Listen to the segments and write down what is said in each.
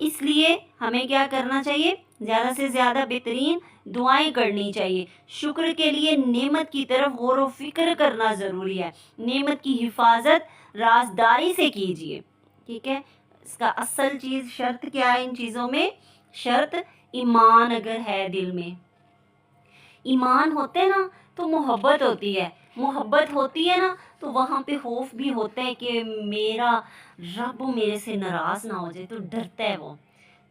اس لیے ہمیں کیا کرنا چاہیے؟ زیادہ سے زیادہ بہترین دعائیں کرنی چاہیے. شکر کے لیے نعمت کی طرف غور و فکر کرنا ضروری ہے. نعمت کی حفاظت رازداری سے کیجیے. ٹھیک ہے. اس کا اصل چیز شرط کیا ہے ان چیزوں میں؟ شرط ایمان اگر ہے دل میں، ایمان ہوتے نا تو محبت ہوتی ہے. محبت ہوتی ہے نا تو وہاں پہ خوف بھی ہوتا ہے کہ میرا رب میرے سے ناراض نہ ہو جائے، تو ڈرتا ہے وہ.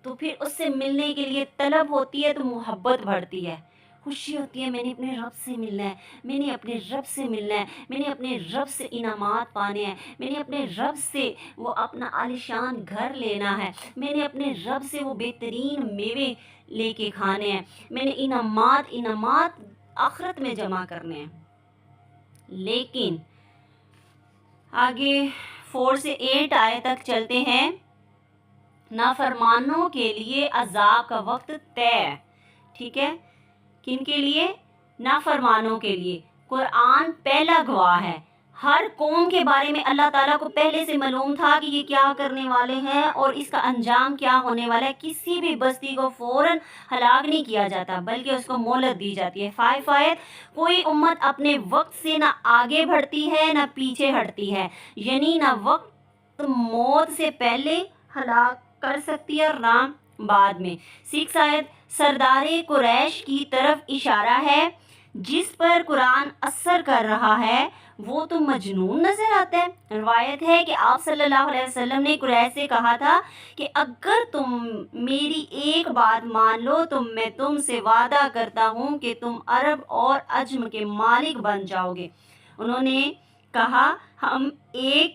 تو پھر اس سے ملنے کے لیے طلب ہوتی ہے تو محبت بڑھتی ہے. خوشی ہوتی ہے میں نے اپنے رب سے ملنا ہے، میں نے اپنے رب سے ملنا ہے، میں نے اپنے رب سے انعامات پانے ہیں، میں نے اپنے رب سے وہ اپنا عالیشان گھر لینا ہے، میں نے اپنے رب سے وہ بہترین میوے لے کے کھانے ہیں، میں نے انعامات آخرت میں جمع کرنے ہیں. لیکن آگے 4 سے 8 آیت تک چلتے ہیں. نافرمانوں کے لیے عذاب کا وقت طے. ٹھیک ہے. کن کے لیے؟ نافرمانوں کے لیے. قرآن پہلا گواہ ہے. ہر قوم کے بارے میں اللہ تعالیٰ کو پہلے سے معلوم تھا کہ یہ کیا کرنے والے ہیں اور اس کا انجام کیا ہونے والا ہے. کسی بھی بستی کو فوراً ہلاک نہیں کیا جاتا بلکہ اس کو مہلت دی جاتی ہے. 5 آیت. کوئی امت اپنے وقت سے نہ آگے بڑھتی ہے نہ پیچھے ہٹتی ہے، یعنی نہ وقت موت سے پہلے ہلاک کر سکتی ہے اور نہ بعد میں. 6 آیت. سردار قریش کی طرف اشارہ ہے. جس پر قرآن اثر کر رہا ہے وہ تو مجنون نظر آتا ہے. روایت ہے کہ آپ صلی اللہ علیہ وسلم نے قریش سے کہا تھا کہ اگر تم میری ایک بات مان لو تو میں تم سے وعدہ کرتا ہوں کہ تم عرب اور عجم کے مالک بن جاؤ گے. انہوں نے کہا ہم ایک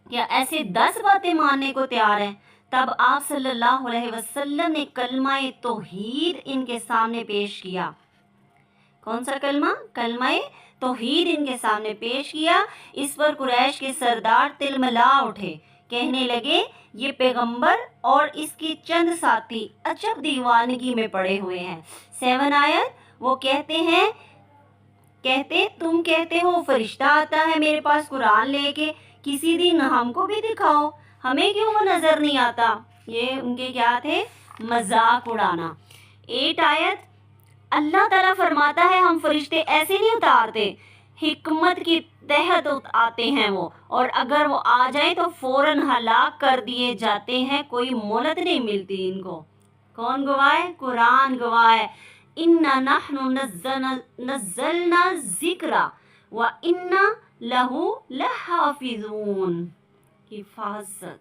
یا ایسے 10 باتیں ماننے کو تیار ہیں. تب آپ صلی اللہ علیہ وسلم نے کلمہ توحید ان کے سامنے پیش کیا. کون سا کلمہ؟ کلمہ توحید ان کے سامنے پیش کیا. اس پر قریش کے سردار تلملا اٹھے، کہنے لگے یہ پیغمبر اور اس کے چند ساتھی عجب دیوانگی میں پڑے ہوئے ہیں. 7 آیت. وہ کہتے تم کہتے ہو فرشتہ آتا ہے میرے پاس قرآن لے کے، کسی دن ہم کو بھی دکھاؤ، ہمیں کیوں وہ نظر نہیں آتا؟ یہ ان کے کیا تھے؟ مذاق اڑانا. 8 آیت. اللہ تعالیٰ فرماتا ہے ہم فرشتے ایسے نہیں اتارتے، حکمت کی تحت آتے ہیں وہ، اور اگر وہ آ جائیں تو فوراً ہلاک کر دیے جاتے ہیں، کوئی مہلت نہیں ملتی ان کو. کون گواہ ہے؟ قرآن گواہ ہے. اِنَّا نَحْنُ نَزَّلْنَا الذِّکْرَ وَإِنَّا لَهُ لَحَافِظُونَ. حفاظت.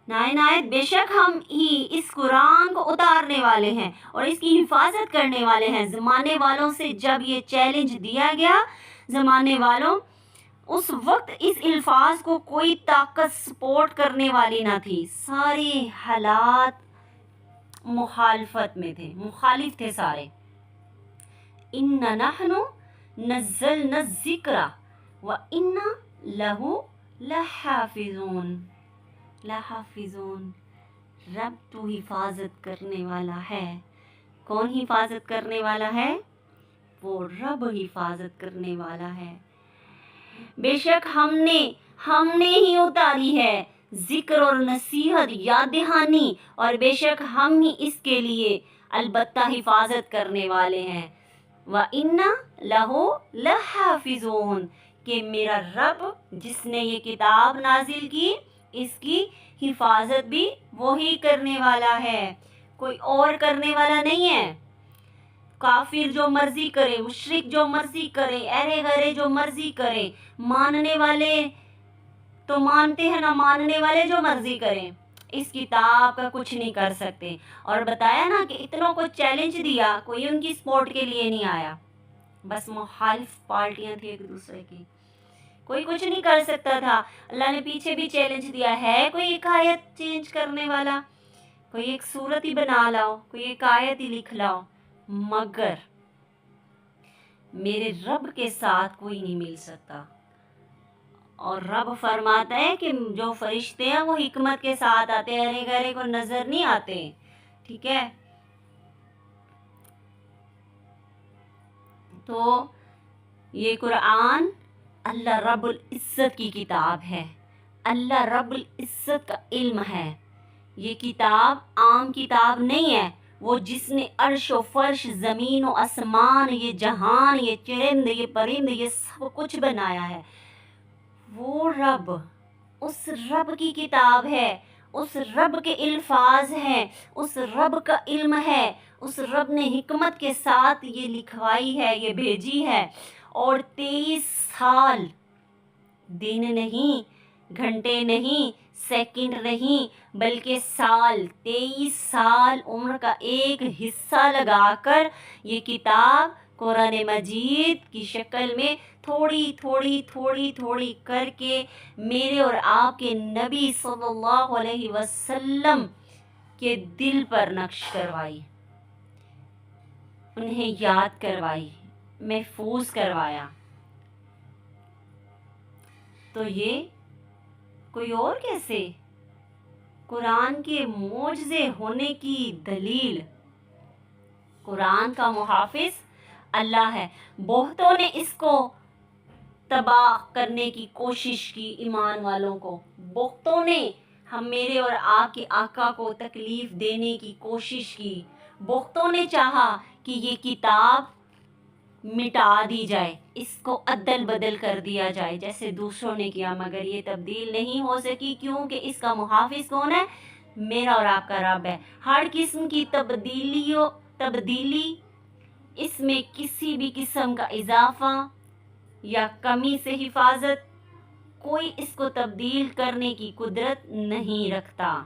9 آیت. بے شک ہم ہی اس قرآن کو اتارنے والے ہیں اور اس کی حفاظت کرنے والے ہیں. زمانے والوں سے جب یہ چیلنج دیا گیا، زمانے والوں، اس وقت اس الفاظ کو کوئی طاقت سپورٹ کرنے والی نہ تھی. سارے حالات مخالفت میں تھے، مخالف تھے سارے. اِنَّا نَحْنُ نَزَّلْنَا الذِّکْرَ وَإِنَّا لَهُ لَحَافِظُونَ. لَحَافِظُونَ. رب تو حفاظت کرنے والا ہے. کون حفاظت کرنے والا ہے؟ وہ رب حفاظت کرنے والا ہے. بے شک ہم نے ہی اتاری ہے ذکر اور نصیحت، یاد دہانی، اور بے شک ہم ہی اس کے لیے البتہ حفاظت کرنے والے ہیں. وَإِنَّا لَهُ لَحَافِظُونَ. کہ میرا رب جس نے یہ کتاب نازل کی، اس کی حفاظت بھی وہی کرنے والا ہے، کوئی اور کرنے والا نہیں ہے. کافر جو مرضی کرے، مشرک جو مرضی کرے، ارے غرے جو مرضی کرے، ماننے والے تو مانتے ہیں، نہ ماننے والے جو مرضی کریں، اس کتاب کا کچھ نہیں کر سکتے. اور بتایا نا کہ اتنوں کو چیلنج دیا، کوئی ان کی سپورٹ کے لیے نہیں آیا، بس مخالف پارٹیاں تھیں ایک دوسرے کی، کوئی کچھ نہیں کر سکتا تھا. اللہ نے پیچھے بھی چیلنج دیا ہے، کوئی ایک آیت چینج کرنے والا، کوئی ایک صورت ہی بنا لاؤ، کوئی ایک آیت ہی لکھ لاؤ، مگر میرے رب کے ساتھ کوئی نہیں مل سکتا. اور رب فرماتا ہے کہ جو فرشتے ہیں وہ حکمت کے ساتھ آتے ہیں، ارے گرے کو نظر نہیں آتے. ٹھیک ہے. تو یہ قرآن اللہ رب العزت کی کتاب ہے، اللہ رب العزت کا علم ہے. یہ کتاب عام کتاب نہیں ہے، وہ جس نے عرش و فرش، زمین و آسمان، یہ جہان، یہ چرند، یہ پرند، یہ سب کچھ بنایا ہے، وہ رب، اس رب کی کتاب ہے، اس رب کے الفاظ ہیں، اس رب کا علم ہے، اس رب نے حکمت کے ساتھ یہ لکھوائی ہے، یہ بھیجی ہے۔ اور 23 سال، دن نہیں، گھنٹے نہیں، سیکنڈ نہیں، بلکہ سال، 23 سال عمر کا ایک حصہ لگا کر یہ کتاب قرآن مجید کی شکل میں تھوڑی تھوڑی تھوڑی تھوڑی کر کے میرے اور آپ کے نبی صلی اللہ علیہ وسلم کے دل پر نقش کروائی، انہیں یاد کروائی، محفوظ کروایا۔ تو یہ کوئی اور کیسے؟ قرآن کے معجزے ہونے کی دلیل قرآن کا محافظ اللہ ہے۔ بہتوں نے اس کو تباہ کرنے کی کوشش کی، ایمان والوں کو، بہتوں نے ہم میرے اور آپ کے آقا کو تکلیف دینے کی کوشش کی، بہتوں نے چاہا کہ یہ کتاب مٹا دی جائے، اس کو عدل بدل کر دیا جائے جیسے دوسروں نے کیا، مگر یہ تبدیل نہیں ہو سکی، کیونکہ اس کا محافظ کون ہے؟ میرا اور آپ کا رب ہے۔ ہر قسم کی تبدیلی، اس میں کسی بھی قسم کا اضافہ یا کمی سے حفاظت، کوئی اس کو تبدیل کرنے کی قدرت نہیں رکھتا۔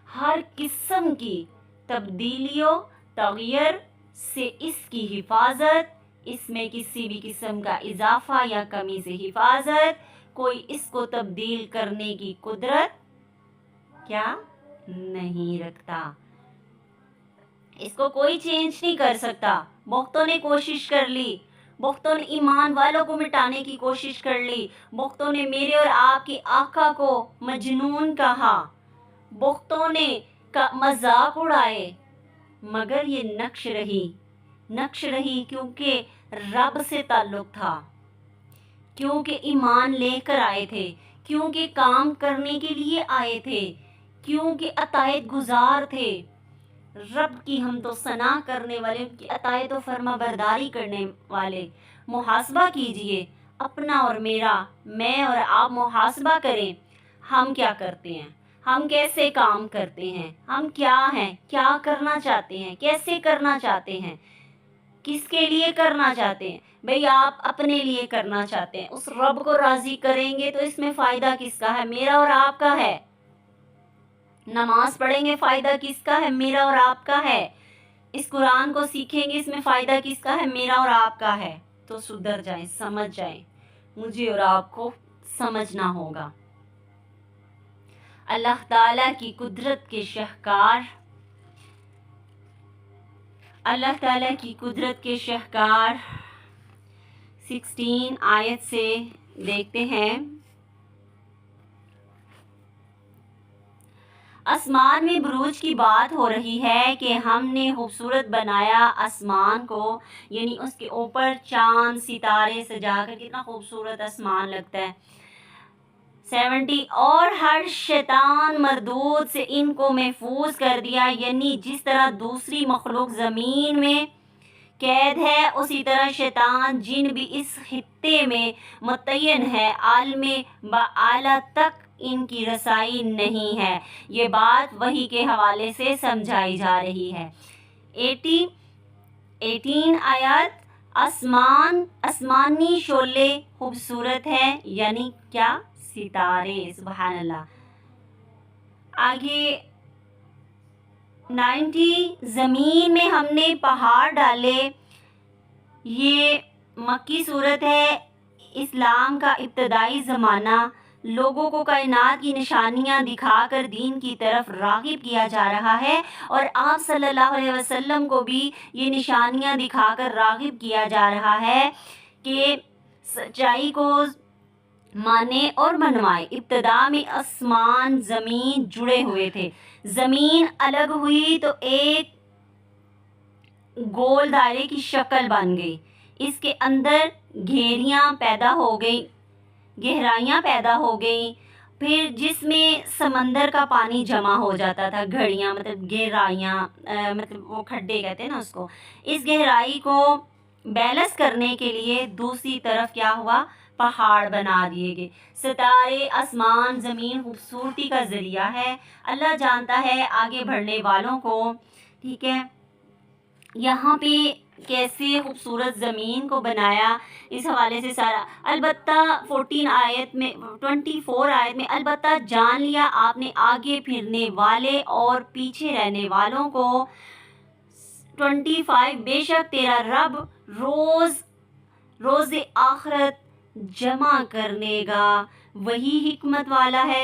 ہر قسم کی تبدیلیوں، تغیر سے اس کی حفاظت، اس میں کسی بھی قسم کا اضافہ یا کمی سے حفاظت، کوئی اس کو تبدیل کرنے کی قدرت کیا نہیں رکھتا، اس کو کوئی چینج نہیں کر سکتا۔ بہتوں نے کوشش کر لی، بہتوں نے ایمان والوں کو مٹانے کی کوشش کر لی، بہتوں نے میرے اور آپ کے آقا کو مجنون کہا، بہتوں نے مذاق اڑائے، مگر یہ نقش رہی کیونکہ رب سے تعلق تھا، کیونکہ ایمان لے کر آئے تھے، کیونکہ کام کرنے کے لیے آئے تھے، کیونکہ اطاعت گزار تھے، رب کی حمد و ثنا کرنے والے، ان کی اطاعت و فرما برداری کرنے والے۔ محاسبہ کیجئے اپنا اور میرا، میں اور آپ محاسبہ کریں، ہم کیا کرتے ہیں، ہم کیسے کام کرتے ہیں، ہم کیا ہیں، کیا کرنا چاہتے ہیں، کیسے کرنا چاہتے ہیں، کس کے لیے کرنا چاہتے ہیں۔ بھئی آپ اپنے لیے کرنا چاہتے ہیں، اس رب کو راضی کریں گے تو اس میں فائدہ کس کا ہے؟ میرا اور آپ کا ہے۔ نماز پڑھیں گے، فائدہ کس کا ہے؟ میرا اور آپ کا ہے۔ اس قرآن کو سیکھیں گے، اس میں فائدہ کس کا ہے؟ میرا اور آپ کا ہے۔ تو سدھر جائیں، سمجھ جائیں، مجھے اور آپ کو سمجھنا ہوگا۔ اللہ تعالیٰ کی قدرت کے شاہکار، اللہ تعالیٰ کی قدرت کے شاہکار 16 آیت سے دیکھتے ہیں۔ آسمان میں بروج کی بات ہو رہی ہے کہ ہم نے خوبصورت بنایا آسمان کو، یعنی اس کے اوپر چاند ستارے سجا کر کتنا خوبصورت آسمان لگتا ہے۔ 70 اور ہر شیطان مردود سے ان کو محفوظ کر دیا، یعنی جس طرح دوسری مخلوق زمین میں قید ہے، اسی طرح شیطان جن بھی اس خطے میں متعین ہے، عالم باعلیٰ تک ان کی رسائی نہیں ہے۔ یہ بات وحی کے حوالے سے سمجھائی جا رہی ہے۔ 18 آیات، آسمانی شعلے خوبصورت ہے، یعنی کیا؟ ستارے، سبحان اللہ۔ آگے 90، زمین میں ہم نے پہاڑ ڈالے، یہ مکی صورت ہے۔ اسلام کا ابتدائی زمانہ، لوگوں کو کائنات کی نشانیاں دکھا کر دین کی طرف راغب کیا جا رہا ہے، اور آپ صلی اللہ علیہ وسلم کو بھی یہ نشانیاں دکھا کر راغب کیا جا رہا ہے کہ سچائی کو مانے اور منوائے۔ ابتدا میں آسمان زمین جڑے ہوئے تھے، زمین الگ ہوئی تو ایک گول دائرے کی شکل بن گئی، اس کے اندر گہرائیاں پیدا ہو گئیں، پھر جس میں سمندر کا پانی جمع ہو جاتا تھا، گھڑیاں مطلب گہرائیاں، مطلب وہ کھڈے کہتے ہیں نا اس کو، اس گہرائی کو بیلنس کرنے کے لیے دوسری طرف کیا ہوا، پہاڑ بنا دیے گئے۔ ستارے، آسمان، زمین خوبصورتی کا ذریعہ ہے، اللہ جانتا ہے آگے بڑھنے والوں کو، ٹھیک ہے۔ یہاں پہ کیسے خوبصورت زمین کو بنایا، اس حوالے سے سارا، البتہ 24 آیت میں البتہ جان لیا آپ نے آگے پھرنے والے اور پیچھے رہنے والوں کو۔ 25 بے شک تیرا رب روز آخرت جمع کرنے گا، وہی حکمت والا ہے۔